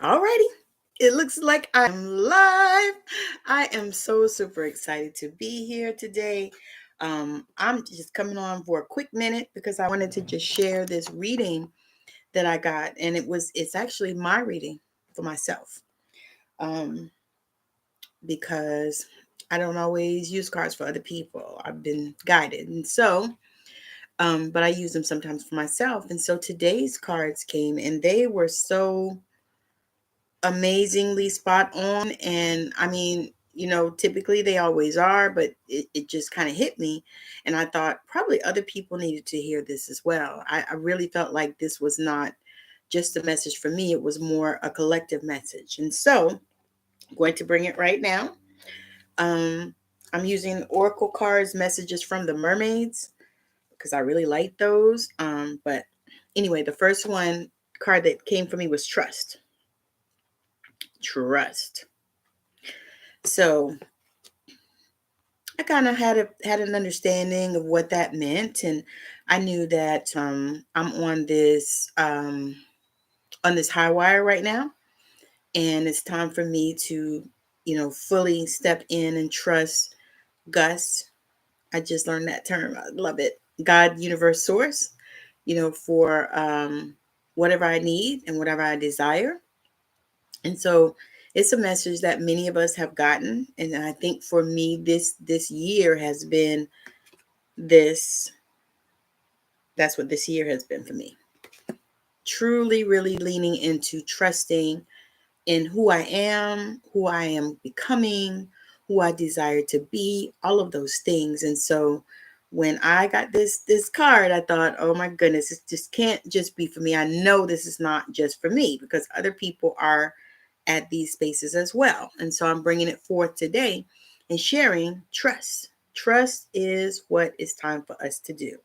Alrighty. It looks like I'm live. I am so super excited to be here today. I'm just coming on for a quick minute because I wanted to just share this reading that I got, and it's actually my reading for myself. Because I don't always use cards for other people. I've been guided, and so but I use them sometimes for myself. And so today's cards came, and they were so amazingly spot on. And I mean, typically they always are, but it just kind of hit me. And I thought probably other people needed to hear this as well. I really felt like this was not just a message for me, it was more a collective message. And so I'm going to bring it right now. I'm using Oracle cards, messages from the mermaids, because I really like those. But anyway, the first one card that came for me was trust. Trust. So I kind of had an understanding of what that meant, and I knew that I'm on this high wire right now, and it's time for me to fully step in and trust Gus. I just learned that term. I love it. God, universe, source. For whatever I need and whatever I desire. And so it's a message that many of us have gotten. And I think for me, this year has been this. That's what this year has been for me. Truly, really leaning into trusting in who I am becoming, who I desire to be, all of those things. And so when I got this card, I thought, oh my goodness, it just can't just be for me. I know this is not just for me because other people are at these spaces as well. And so I'm bringing it forth today and sharing trust. Trust is what it's time for us to do.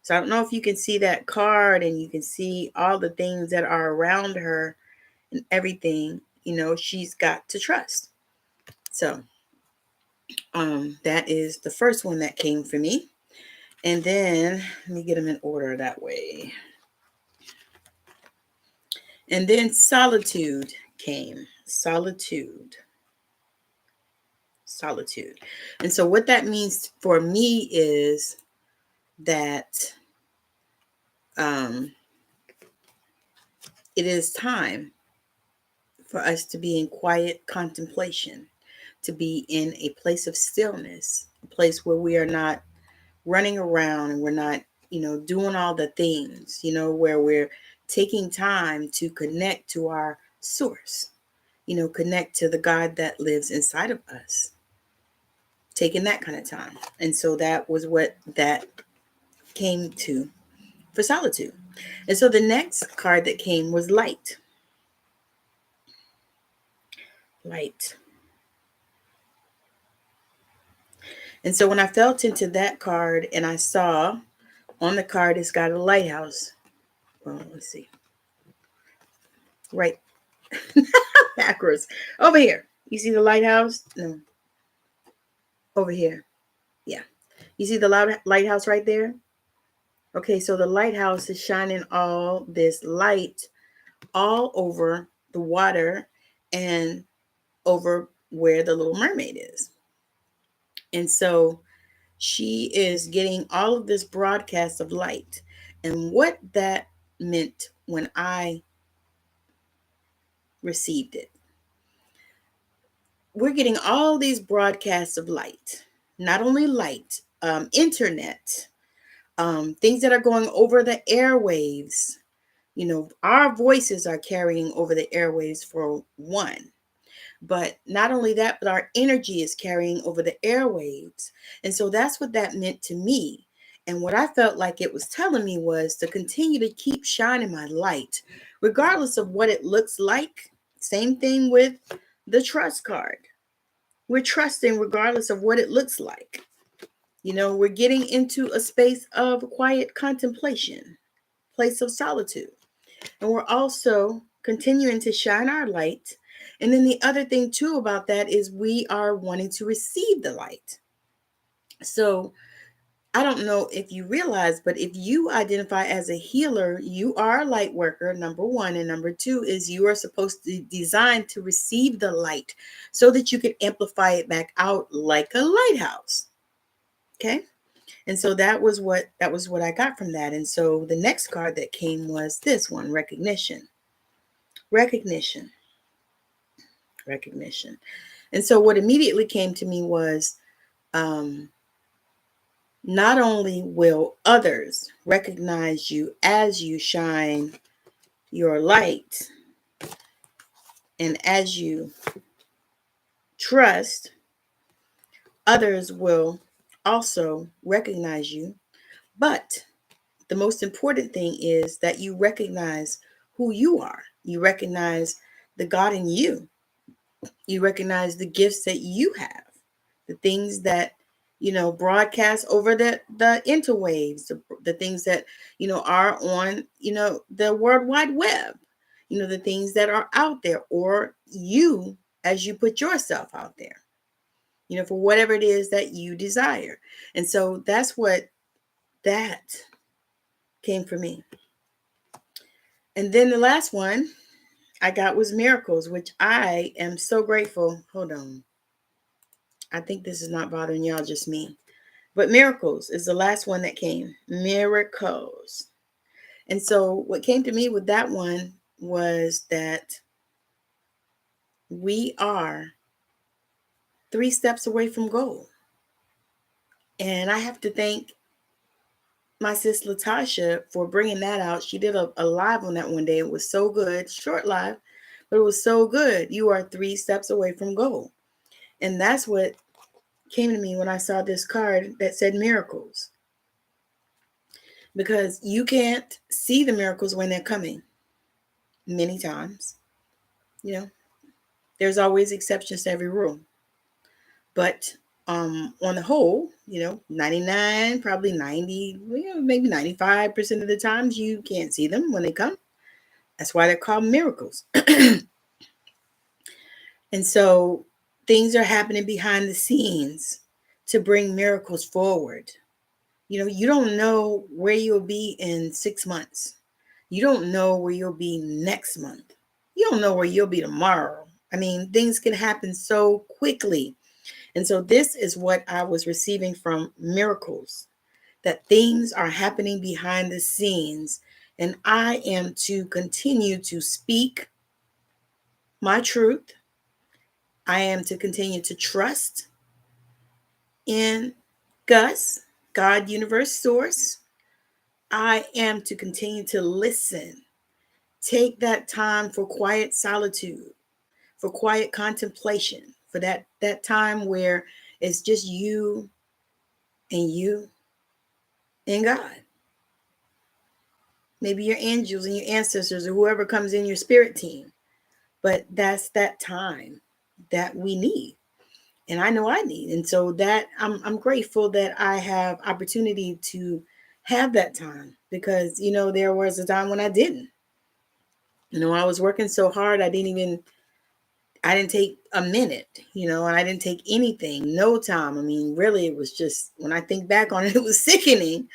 So I don't know if you can see that card and you can see all the things that are around her and everything, she's got to trust. So that is the first one that came for me. And then let me get them in order that way. And then solitude came. Solitude. And so what that means for me is that it is time for us to be in quiet contemplation, to be in a place of stillness, a place where we are not running around and we're not, doing all the things, where we're taking time to connect to our source, connect to the God that lives inside of us, taking that kind of time. And so that was what that came to for solitude. And so the next card that came was light. Light. And so when I felt into that card and I saw on the card, it's got a lighthouse. Well, let's see. Right. Backwards. Over here. You see the lighthouse? No. Over here. Yeah. You see the lighthouse right there? Okay, so the lighthouse is shining all this light all over the water and over where the little mermaid is. And so she is getting all of this broadcast of light. And what that meant when I received it. We're getting all these broadcasts of light, not only light, internet, things that are going over the airwaves. Our voices are carrying over the airwaves for one. But not only that, but our energy is carrying over the airwaves. And so that's what that meant to me. And what I felt like it was telling me was to continue to keep shining my light, regardless of what it looks like. Same thing with the trust card. We're trusting regardless of what it looks like. We're getting into a space of quiet contemplation, place of solitude. And we're also continuing to shine our light. And then the other thing too about that is we are wanting to receive the light. So I don't know if you realize, but if you identify as a healer, you are a light worker, number one. And number two is you are supposed to design to receive the light so that you can amplify it back out like a lighthouse. Okay. And so that was what I got from that. And so the next card that came was this one, recognition. Recognition. Recognition. And so what immediately came to me was not only will others recognize you as you shine your light and as you trust, others will also recognize you. But the most important thing is that you recognize who you are. You recognize the God in you. You recognize the gifts that you have, the things that broadcast over the interwaves, the things that are on the World Wide Web, the things that are out there, or you as you put yourself out there, for whatever it is that you desire. And so that's what that came for me. And then the last one I got was miracles, which I am so grateful. Hold on. I think this is not bothering y'all, just me. But miracles is the last one that came. Miracles. And so what came to me with that one was that we are 3 steps away from goal. And I have to thank my sis Latasha for bringing that out. She did a live on that one day. It was so good. Short live, but it was so good. You are 3 steps away from goal. And that's what came to me when I saw this card that said miracles. Because you can't see the miracles when they're coming. Many times, there's always exceptions to every rule. But on the whole, 99, probably 90, maybe 95% of the times you can't see them when they come. That's why they're called miracles. And so things are happening behind the scenes to bring miracles forward. You don't know where you'll be in 6 months. You don't know where you'll be next month. You don't know where you'll be tomorrow. I mean, things can happen so quickly. And so this is what I was receiving from miracles, that things are happening behind the scenes. And I am to continue to speak my truth. I am to continue to trust in Gus, God, universe, source. I am to continue to listen. Take that time for quiet solitude, for quiet contemplation, for that time where it's just you and God. Maybe your angels and your ancestors or whoever comes in your spirit team. But that's that time that we need. And I know I need. And so that I'm grateful that I have opportunity to have that time, because, there was a time when I didn't. I was working so hard, I didn't take a minute, and I didn't take anything, no time. I mean, really, it was just, when I think back on it, it was sickening,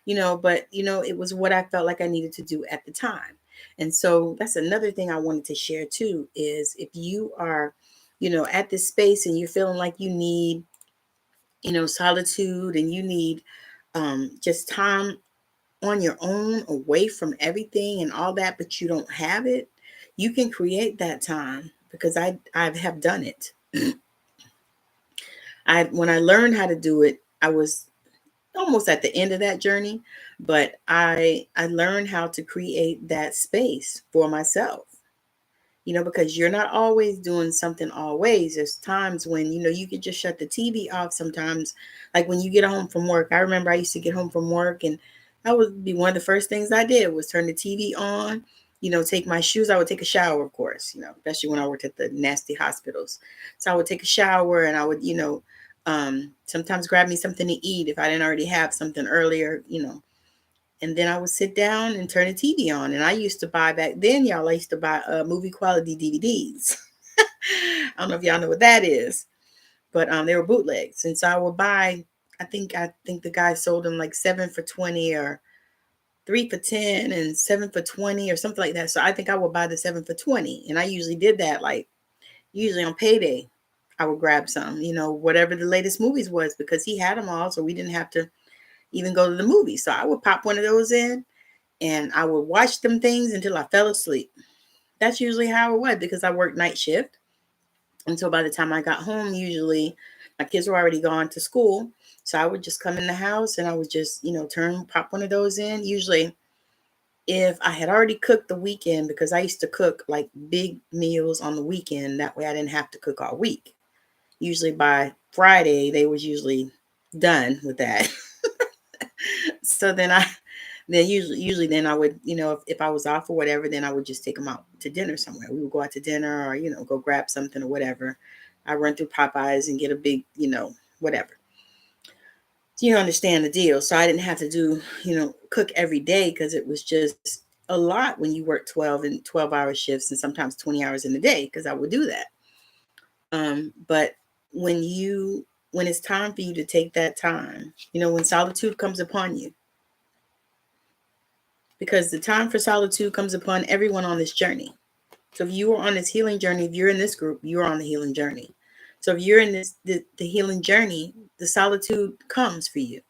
but, it was what I felt like I needed to do at the time. And so that's another thing I wanted to share too, is if you are, at this space and you're feeling like you need, solitude, and you need just time on your own, away from everything and all that, but you don't have it, you can create that time, because I have done it. When I learned how to do it, I was almost at the end of that journey, but I learned how to create that space for myself. Because you're not always doing something always. There's times when, you can just shut the TV off sometimes. Like when you get home from work. I remember I used to get home from work, and that would be one of the first things I did was turn the TV on, take my shoes. I would take a shower, of course, especially when I worked at the nasty hospitals. So I would take a shower, and I would, sometimes grab me something to eat if I didn't already have something earlier, and then I would sit down and turn the TV on. And I used to buy, back then, y'all, I used to buy movie quality DVDs. I don't know if y'all know what that is, but they were bootlegs. And so I would buy, I think the guy sold them like 7 for $20 or 3 for $10 and 7 for $20 or something like that. So I think I would buy the 7 for $20. And I usually did that, like usually on payday. I would grab some, whatever the latest movies was, because he had them all. So we didn't have to even go to the movies. So I would pop one of those in and I would watch them things until I fell asleep. That's usually how it was, because I worked night shift. And so by the time I got home, usually my kids were already gone to school. So I would just come in the house and I would just, pop one of those in. Usually if I had already cooked the weekend, because I used to cook like big meals on the weekend. That way I didn't have to cook all week. Usually by Friday, they was usually done with that. So then usually then I would, if I was off or whatever, then I would just take them out to dinner somewhere. We would go out to dinner or, go grab something or whatever. I run through Popeyes and get a big, whatever. So you understand the deal. So I didn't have to do, cook every day, because it was just a lot when you work 12-hour shifts and sometimes 20 hours in a day, because I would do that. But when it's time for you to take that time, when solitude comes upon you, because the time for solitude comes upon everyone on this journey. So if you are on this healing journey, if you're in this group, you're on the healing journey. So if you're in the healing journey, the solitude comes for you,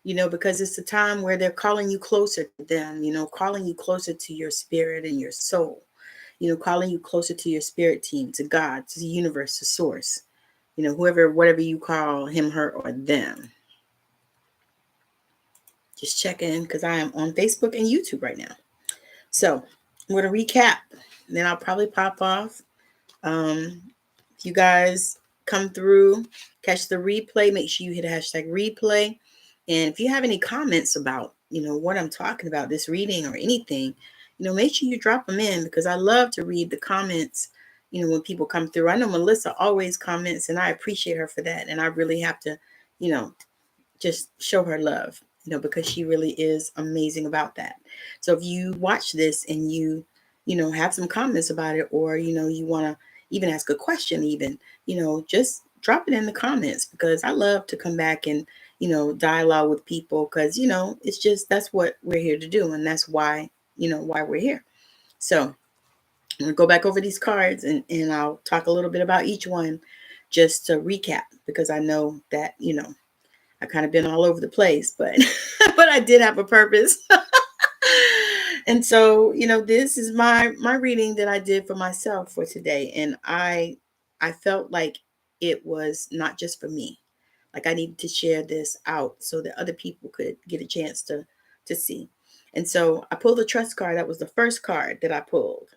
because it's the time where they're calling you closer to them, calling you closer to your spirit and your soul, calling you closer to your spirit team, to God, to the universe, to source, whatever you call him, her, or them. Just check in, because I am on Facebook and YouTube right now. So I'm going to recap, then I'll probably pop off. If you guys come through, catch the replay, make sure you hit hashtag replay. And if you have any comments about, what I'm talking about, this reading or anything, make sure you drop them in, because I love to read the comments, when people come through. I know Melissa always comments, and I appreciate her for that. And I really have to, just show her love, because she really is amazing about that. So if you watch this and you have some comments about it, or, you want to even ask a question, even, just drop it in the comments, because I love to come back and, dialogue with people, because, it's just, that's what we're here to do. And that's why, why we're here. So I'm going to go back over these cards and I'll talk a little bit about each one, just to recap, because I know that, I've kind of been all over the place, but but I did have a purpose. And so, this is my reading that I did for myself for today. And I felt like it was not just for me. Like I needed to share this out so that other people could get a chance to see. And so I pulled the trust card. That was the first card that I pulled.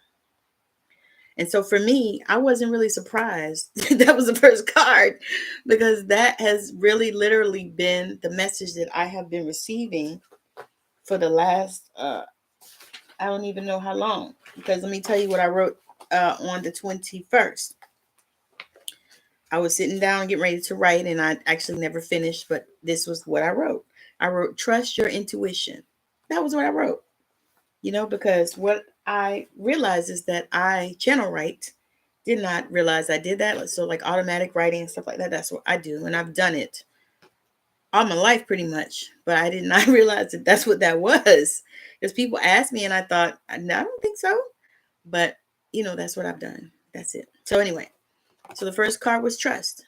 And so for me, I wasn't really surprised that was the first card, because that has really literally been the message that I have been receiving for the last, I don't even know how long, because let me tell you what I wrote on the 21st. I was sitting down getting ready to write, and I actually never finished, but this was what I wrote. I wrote, trust your intuition. That was what I wrote, because what I realized is that I channel write. Did not realize I did that. So like automatic writing and stuff like that, that's what I do. And I've done it all my life pretty much, but I did not realize that that's what that was. Because people asked me and I thought, no, I don't think so. But, that's what I've done. That's it. So anyway, so the first card was trust.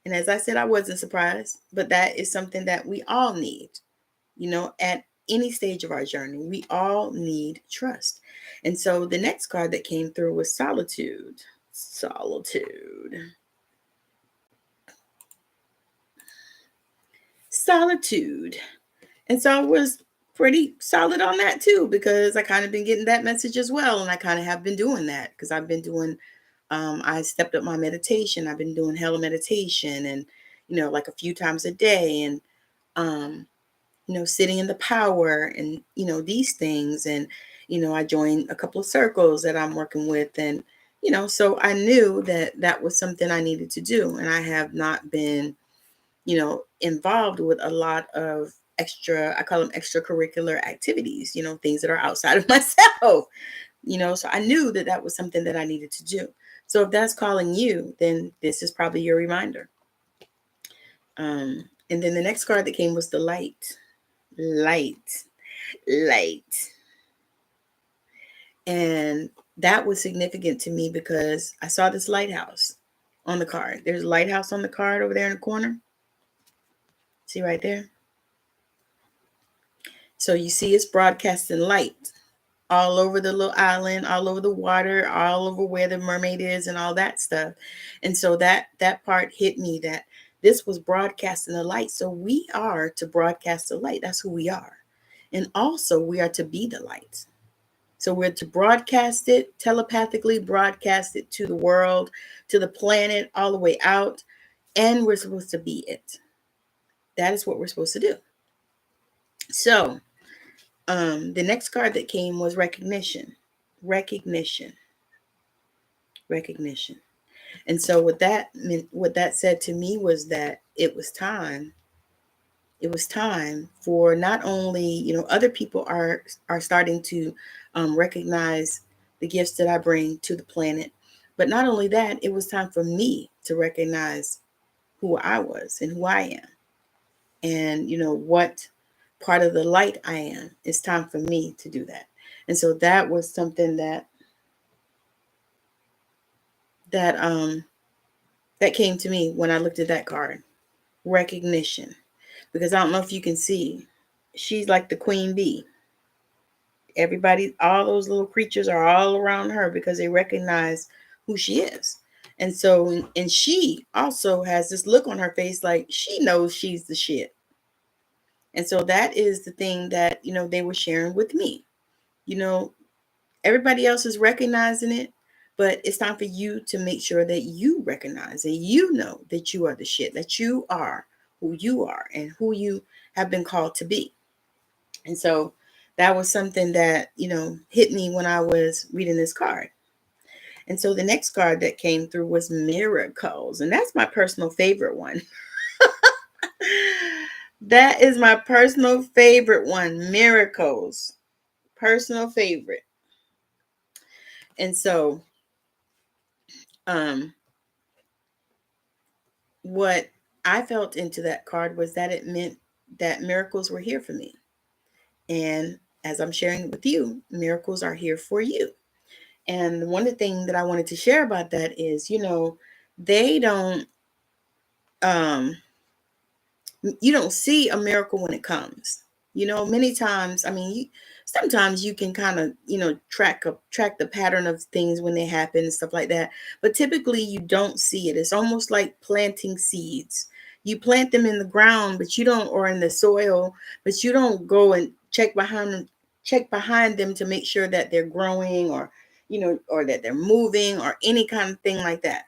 And as I said, I wasn't surprised, but that is something that we all need, at any stage of our journey. We all need trust. And so the next card that came through was solitude. Solitude. And so I was pretty solid on that too, because I kind of been getting that message as well. And I kind of have been doing that, because I've been doing, I stepped up my meditation. I've been doing hella meditation, and, like a few times a day, and, sitting in the power and, these things. And, I joined a couple of circles that I'm working with. And, so I knew that that was something I needed to do. And I have not been, involved with a lot of I call them extracurricular activities, things that are outside of myself, so I knew that that was something that I needed to do. So if that's calling you, then this is probably your reminder. And then the next card that came was the light. Light. Light. And that was significant to me because I saw this lighthouse on the card. There's a lighthouse on the card over there in the corner. See right there? So you see it's broadcasting light all over the little island, all over the water, all over where the mermaid is and all that stuff. And so that part hit me, that this was broadcasting the light. So we are to broadcast the light. That's who we are. And also we are to be the light. So we're to broadcast it, telepathically broadcast it to the world, to the planet, all the way out. And we're supposed to be it. That is what we're supposed to do. So the next card that came was recognition. Recognition. And so what that said to me was that it was time for not only, other people are starting to recognize the gifts that I bring to the planet, but not only that, it was time for me to recognize who I was and who I am, and what part of the light I am. It's time for me to do that. And so that was something that came to me when I looked at that card. Recognition. Because I don't know if you can see, she's like the queen bee. Everybody, all those little creatures are all around her because they recognize who she is. And so, and she also has this look on her face like she knows she's the shit. And so that is the thing that, they were sharing with me. Everybody else is recognizing it, but it's time for you to make sure that you recognize and you know that you are the shit, that you are who you are and who you have been called to be. And so that was something that, hit me when I was reading this card. And so the next card that came through was miracles. And that's my personal favorite one. That is my personal favorite one. Miracles. Personal favorite. And so, what I felt into that card was that it meant that miracles were here for me. And as I'm sharing with you, miracles are here for you. And one of the things that I wanted to share about that is, they don't, you don't see a miracle when it comes. Many times, sometimes you can kind of, track the pattern of things when they happen and stuff like that. But typically you don't see it. It's almost like planting seeds. You plant them in the ground, but you don't, or in the soil, but you don't go and check behind them to make sure that they're growing, or, or that they're moving, or any kind of thing like that.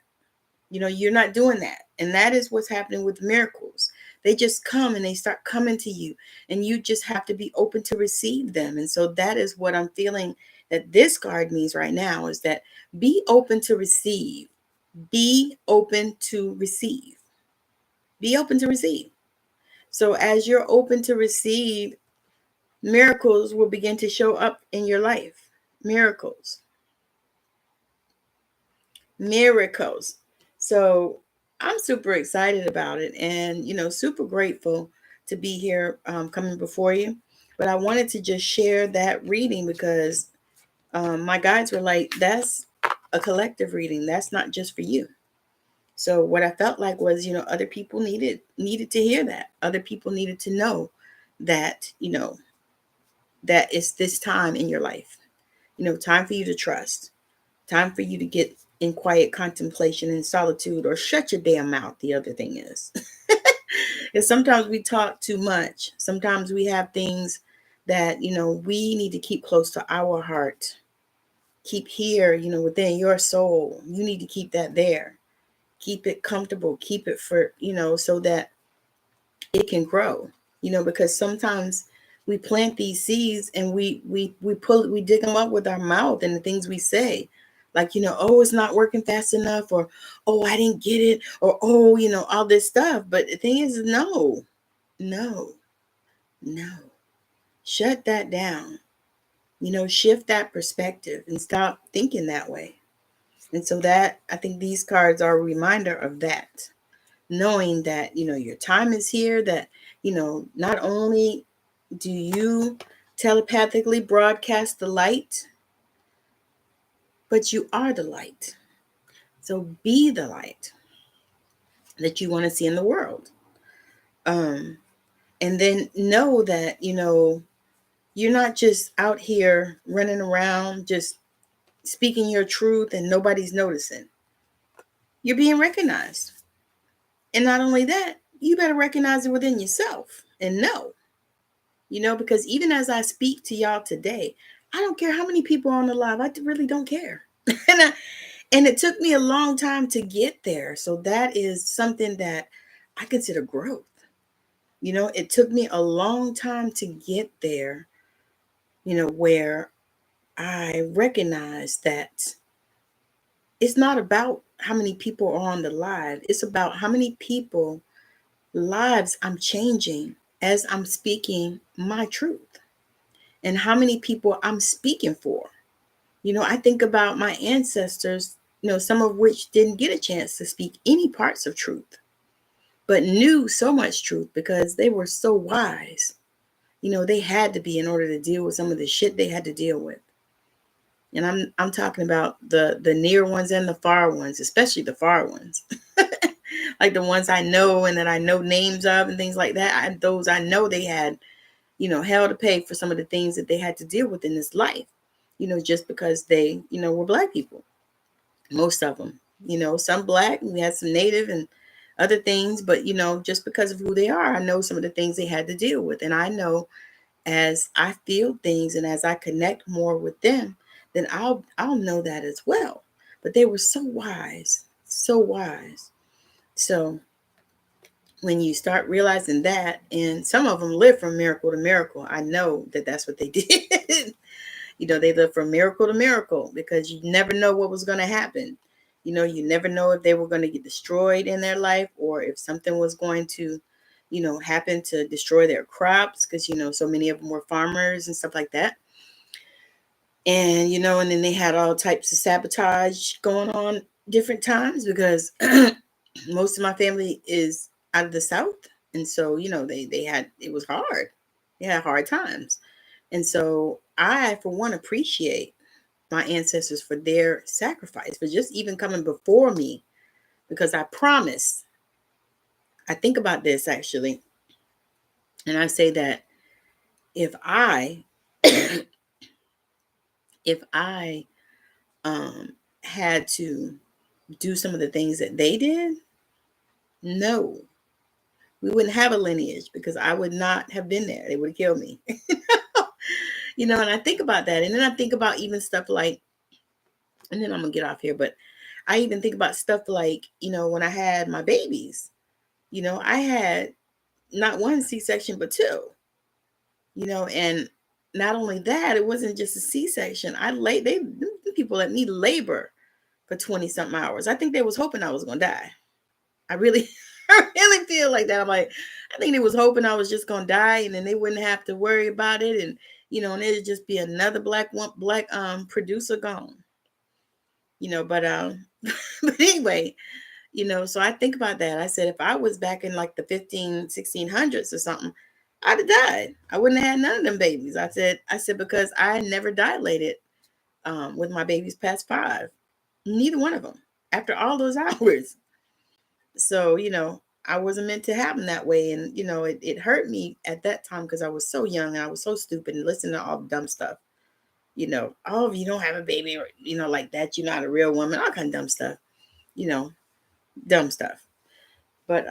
You're not doing that. And that is what's happening with miracles. They just come and they start coming to you, and you just have to be open to receive them. And so that is what I'm feeling that this card means right now, is that be open to receive. Be open to receive. Be open to receive. So as you're open to receive, miracles will begin to show up in your life. Miracles. So I'm super excited about it, and super grateful to be here, coming before you. But I wanted to just share that reading because my guides were like, that's a collective reading. That's not just for you. So what I felt like was, other people needed to hear that. Other people needed to know that, that it's this time in your life. Time for you to trust. Time for you to get in quiet contemplation and solitude, or shut your damn mouth. The other thing is, is sometimes we talk too much. Sometimes we have things that, we need to keep close to our heart. Keep here, within your soul. You need to keep that there. Keep it comfortable. Keep it for, so that it can grow, because sometimes we plant these seeds and we dig them up with our mouth and the things we say, like, oh, it's not working fast enough, or, oh, I didn't get it, or, oh, all this stuff. But the thing is, no, shut that down, shift that perspective and stop thinking that way. And so that, I think these cards are a reminder of that. knowing that, your time is here, that, not only do you telepathically broadcast the light, but you are the light. So be the light that you want to see in the world. And then know that, you're not just out here running around, just speaking your truth and nobody's noticing. You're being recognized. And not only that, you better recognize it within yourself and know, because even as I speak to y'all today, I don't care how many people are on the live. I really don't care. and it took me a long time to get there. So that is something that I consider growth. It took me a long time to get there, where I recognize that it's not about how many people are on the live. It's about how many people lives I'm changing as I'm speaking my truth, and how many people I'm speaking for. I think about my ancestors, some of which didn't get a chance to speak any parts of truth, but knew so much truth because they were so wise. They had to be in order to deal with some of the shit they had to deal with. And I'm talking about the near ones and the far ones, especially the far ones. Like the ones I know and that I know names of and things like that. Those I know they had, hell to pay for some of the things that they had to deal with in this life, just because they, were Black people. Most of them, some Black, we had some Native and other things, but, just because of who they are, I know some of the things they had to deal with. And I know as I feel things and as I connect more with them, then I'll know that as well. But they were so wise, so wise. So when you start realizing that, and some of them live from miracle to miracle, I know that that's what they did. They lived from miracle to miracle because you never know what was going to happen. You never know if they were going to get destroyed in their life or if something was going to, happen to destroy their crops because, so many of them were farmers and stuff like that. And, and then they had all types of sabotage going on different times because most of my family is out of the South. And so, they had, it was hard. They had hard times. And so I, for one, appreciate my ancestors for their sacrifice, for just even coming before me, because I promise, I think about this actually. And I say that if I, had to do some of the things that they did, no, we wouldn't have a lineage because I would not have been there. They would have killed me. And I think about that. And then I think about even stuff like, and then I'm going to get off here, but I even think about stuff like, when I had my babies, I had not one C-section, but two, and not only that, it wasn't just a C-section. People let me labor for 20 something hours. I think they was hoping I was going to die. I really, I really feel like that. I'm like, I think they was hoping I was just going to die and then they wouldn't have to worry about it. And, and it'd just be another black producer gone, but, but anyway, so I think about that. I said, if I was back in like the 1600s or something, I'd have died. I wouldn't have had none of them babies. I said, because I never dilated with my babies past 5. Neither one of them after all those hours. So, I wasn't meant to have them that way. And, it hurt me at that time because I was so young and I was so stupid and listening to all the dumb stuff. Oh, if you don't have a baby or, like that, you're not a real woman, all kind of dumb stuff, dumb stuff. But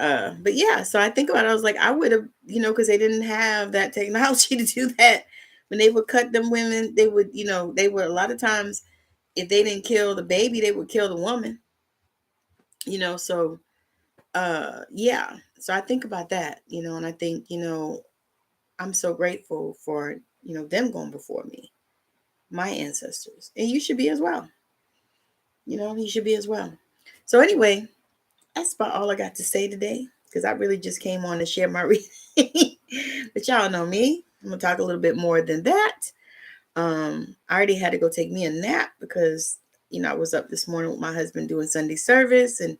yeah, so I think about it. I was like, I would have, because they didn't have that technology to do that. When they would cut them women, they would, they would, a lot of times, if they didn't kill the baby, they would kill the woman, so, yeah. So I think about that, and I think, I'm so grateful for, them going before me, my ancestors, and you should be as well. You should be as well. So anyway, that's about all I got to say today, because I really just came on to share my reading. But y'all know me. I'm going to talk a little bit more than that. I already had to go take me a nap because, I was up this morning with my husband doing Sunday service, and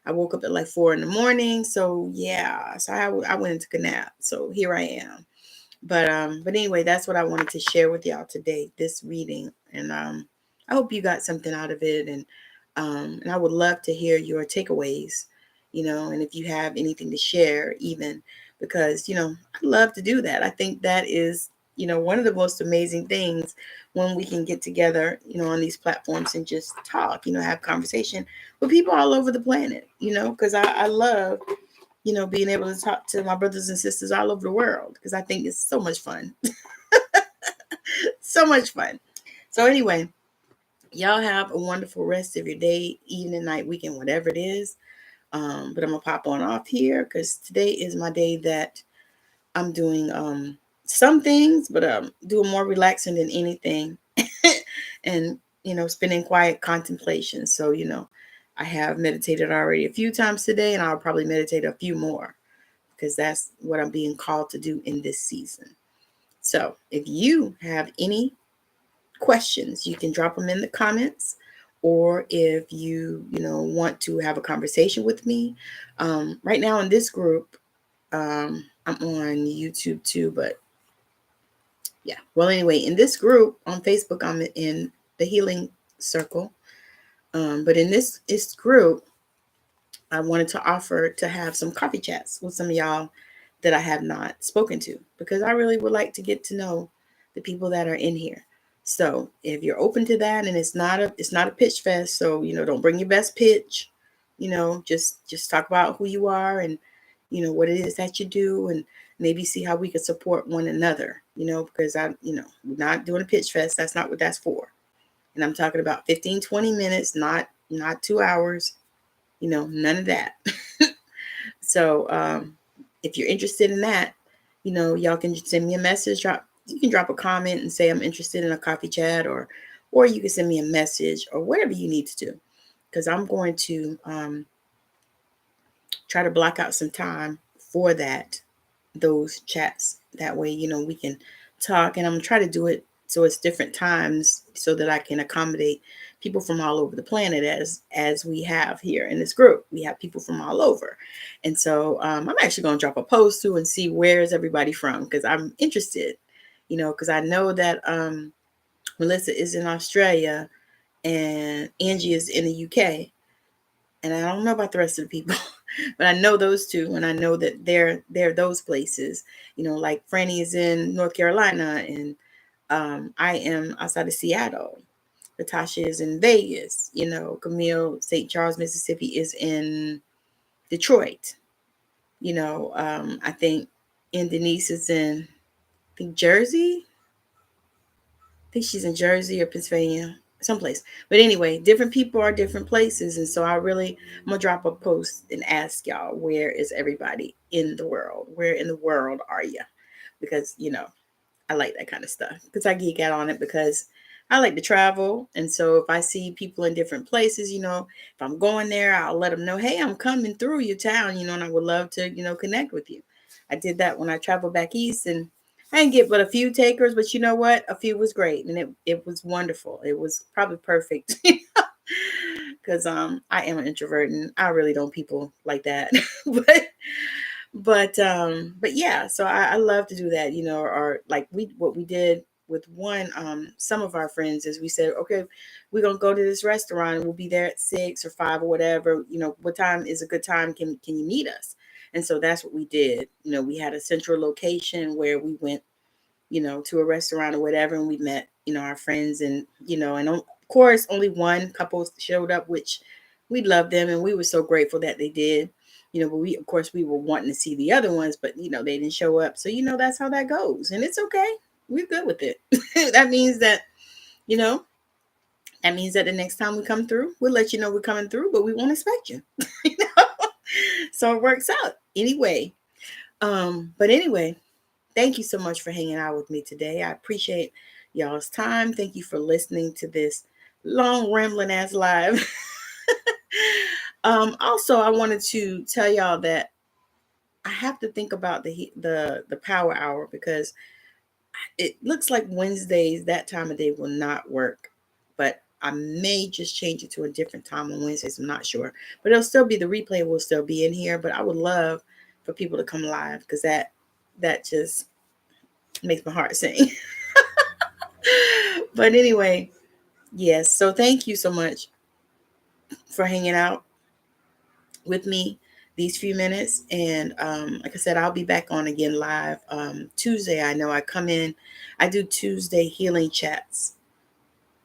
I woke up at like 4 a.m. So yeah, so I went and took a nap. So here I am. But anyway, that's what I wanted to share with y'all today, this reading. And I hope you got something out of it. And I would love to hear your takeaways, and if you have anything to share, even because, I love to do that. I think that is, one of the most amazing things when we can get together, on these platforms and just talk, have conversation with people all over the planet, because I love being able to talk to my brothers and sisters all over the world because I think it's so much fun. So much fun. So anyway, y'all have a wonderful rest of your day, evening, night, weekend, whatever it is. But I'm gonna pop on off here because today is my day that I'm doing some things, but doing more relaxing than anything, and spending quiet contemplation. So I have meditated already a few times today, and I'll probably meditate a few more because that's what I'm being called to do in this season. So if you have any questions, you can drop them in the comments, or if you want to have a conversation with me. Right now in this group, I'm on YouTube too, but yeah. Well, anyway, in this group on Facebook, I'm in the healing circle. But in this group, I wanted to offer to have some coffee chats with some of y'all that I have not spoken to because I really would like to get to know the people that are in here. So if you're open to that, and it's not a pitch fest, so don't bring your best pitch, just talk about who you are and what it is that you do, and maybe see how we could support one another, because we're not doing a pitch fest. That's not what that's for. And I'm talking about 15-20 minutes, not 2 hours, none of that. So if you're interested in that, y'all can just send me a message. You can drop a comment and say I'm interested in a coffee chat, or you can send me a message or whatever you need to do, because I'm going to try to block out some time for those chats. That way, we can talk, and I'm gonna try to do it so it's different times so that I can accommodate people from all over the planet, as we have here in this group. We have people from all over. And so I'm actually going to drop a post too and see where is everybody from, because I'm interested, because I know that Melissa is in Australia and Angie is in the UK, and I don't know about the rest of the people. But I know those two, and I know that they're those places. Like Franny is in North Carolina, and I am outside of Seattle. Natasha is in Vegas. Camille, St. Charles, Mississippi is in Detroit. I think Denise is in, I think, Jersey. I think she's in Jersey or Pennsylvania, someplace. But anyway, different people are different places. And so I'm going to drop a post and ask y'all, where is everybody in the world? Where in the world are you? Because, I like that kind of stuff, because I geek out on it, because I like to travel. And so if I see people in different places, if I'm going there, I'll let them know, hey, I'm coming through your town, and I would love to, connect with you. I did that when I traveled back east, and I didn't get but a few takers, but you know what? A few was great, and it was wonderful. It was probably perfect. Because I am an introvert and I really don't people like that. But yeah, so I love to do that, or like what we did with some of our friends is we said, okay, we're gonna go to this restaurant and we'll be there at 6 or 5 or whatever. What time is a good time? Can you meet us? And so that's what we did. We had a central location where we went, to a restaurant or whatever, and we met, our friends, and of course only one couple showed up, which we loved them and we were so grateful that they did. But we were wanting to see the other ones, but they didn't show up. So that's how that goes, and it's okay. We're good with it. That means that, the next time we come through, we'll let you know we're coming through, but we won't expect you. you know? So it works out anyway. But anyway, thank you so much for hanging out with me today. I appreciate y'all's time. Thank you for listening to this long rambling ass live. Also, I wanted to tell y'all that I have to think about the power hour, because it looks like Wednesdays, that time of day, will not work. But I may just change it to a different time on Wednesdays. I'm not sure, but it'll still be, the replay will still be in here. But I would love for people to come live, because that just makes my heart sing. But anyway, yes. So thank you so much for hanging out with me these few minutes. And like I said, I'll be back on again live Tuesday. I know I come in, I do Tuesday healing chats.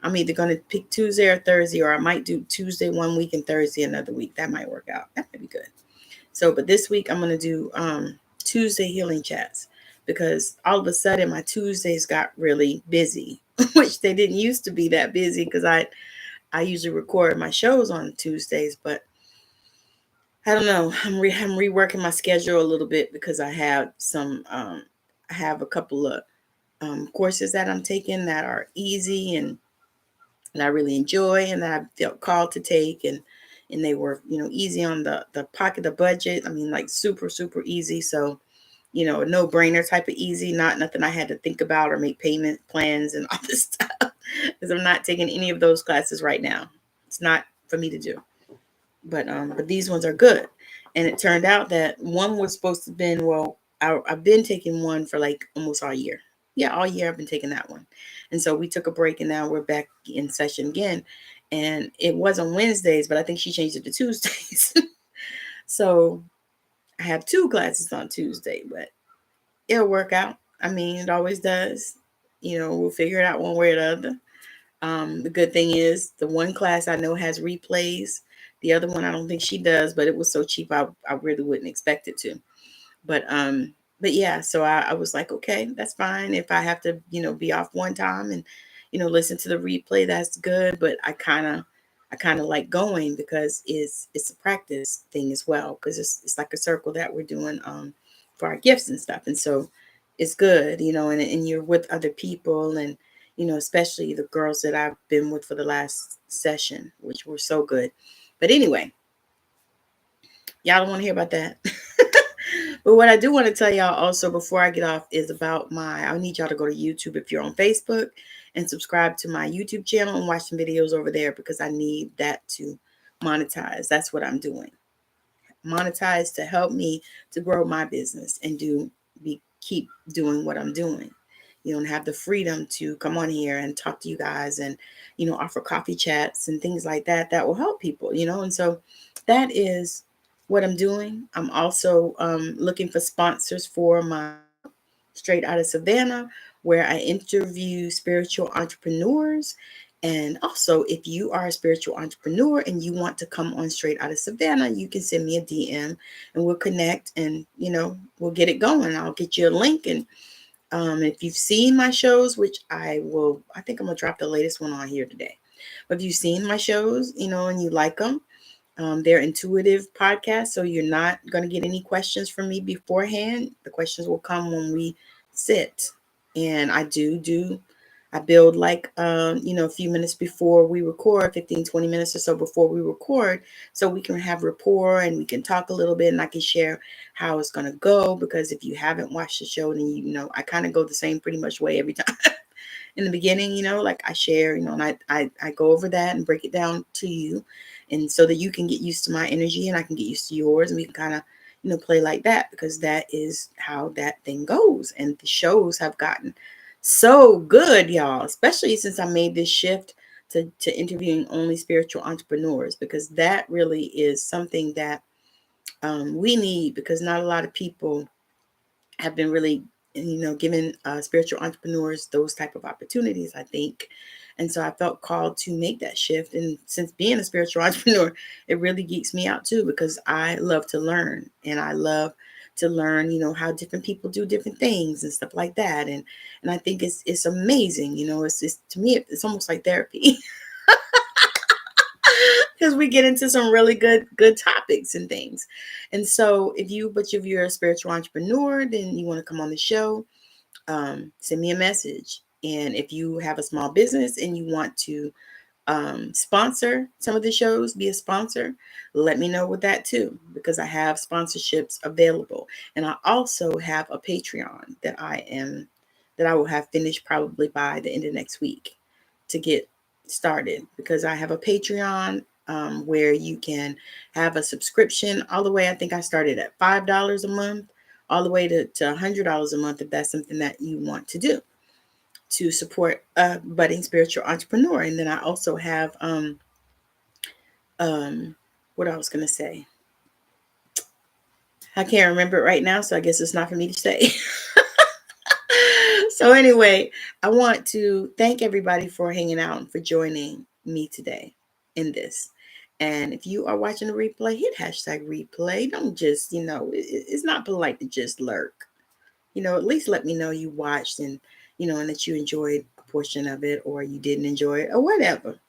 I'm either going to pick Tuesday or Thursday, or I might do Tuesday one week and Thursday another week. That might work out. That might be good. So, but this week I'm going to do Tuesday healing chats, because all of a sudden my Tuesdays got really busy, which they didn't used to be that busy, because I usually record my shows on Tuesdays, but I don't know. I'm reworking my schedule a little bit, because I have I have a couple of courses that I'm taking that are easy and I really enjoy, and that I felt called to take, and they were, easy on the pocket, the budget. I mean, like super, super easy. So, a no-brainer type of easy, not nothing I had to think about or make payment plans and all this stuff, because I'm not taking any of those classes right now. It's not for me to do. But these ones are good. And it turned out that one was supposed to have been, well, I've been taking one for like almost all year. Yeah, all year I've been taking that one. And so we took a break, and now we're back in session again. And it was on Wednesdays, but I think she changed it to Tuesdays. So I have two classes on Tuesday, but it'll work out. I mean, it always does. We'll figure it out one way or the other. The good thing is, the one class I know has replays. The other one I don't think she does, but it was so cheap I really wouldn't expect it to. But yeah, so I was like, okay, that's fine. If I have to, be off one time and, listen to the replay, that's good. But I kind of like going, because it's a practice thing as well, because it's like a circle that we're doing for our gifts and stuff. And so it's good, and you're with other people, and especially the girls that I've been with for the last session, which were so good. But anyway, y'all don't want to hear about that. But what I do want to tell y'all also before I get off is about I need y'all to go to YouTube if you're on Facebook, and subscribe to my YouTube channel and watch some videos over there, because I need that to monetize. That's what I'm doing. Monetize to help me to grow my business and keep doing what I'm doing. And have the freedom to come on here and talk to you guys, and offer coffee chats and things like that will help people. And so that is what I'm doing. I'm also looking for sponsors for my book, Straight Outta Savannah, where I interview spiritual entrepreneurs. And also, if you are a spiritual entrepreneur and you want to come on Straight Outta Savannah, you can send me a DM, and we'll connect, and we'll get it going. I'll get you a link. And if you've seen my shows, which I think I'm gonna drop the latest one on here today. But if you've seen my shows, and you like them, they're intuitive podcasts, so you're not going to get any questions from me beforehand. The questions will come when we sit. And I build like, a few minutes before we record, 15, 20 minutes or so before we record, so we can have rapport and we can talk a little bit, and I can share how it's going to go. Because if you haven't watched the show, then I kind of go the same pretty much way every time. In the beginning, like I share, and I go over that and break it down to you, and so that you can get used to my energy and I can get used to yours, and we can kind of, play like that, because that is how that thing goes. And the shows have gotten so good, y'all, especially since I made this shift to interviewing only spiritual entrepreneurs, because that really is something that we need, because not a lot of people have been really, giving spiritual entrepreneurs those type of opportunities, I think. And so I felt called to make that shift. And since being a spiritual entrepreneur, it really geeks me out too, because I love to learn, and I love to learn, how different people do different things and stuff like that. And I think it's amazing. It's to me, it's almost like therapy. Because we get into some really good topics and things. And so if you're a spiritual entrepreneur, then you want to come on the show, send me a message. And if you have a small business and you want to sponsor some of the shows, be a sponsor, let me know with that too, because I have sponsorships available. And I also have a Patreon that I will have finished probably by the end of next week, to get started, because I have a Patreon where you can have a subscription all the way. I think I started at $5 a month, all the way to $100 a month, if that's something that you want to do to support a budding spiritual entrepreneur. And then I also have what I was going to say. I can't remember it right now, so I guess it's not for me to say. So anyway, I want to thank everybody for hanging out and for joining me today in this. And if you are watching the replay, hit hashtag replay. Don't just, it's not polite to just lurk. At least let me know you watched and, and that you enjoyed a portion of it, or you didn't enjoy it, or whatever.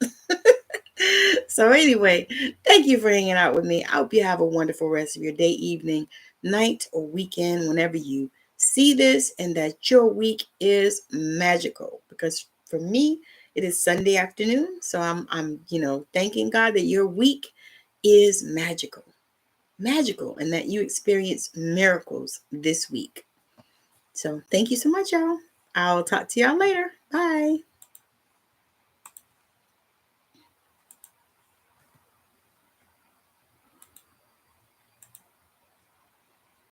So anyway, thank you for hanging out with me. I hope you have a wonderful rest of your day, evening, night, or weekend, whenever you see this, and that your week is magical. Because for me, it is Sunday afternoon. So I'm thanking God that your week is magical, and that you experience miracles this week. So thank you so much, y'all. I'll talk to y'all later. Bye.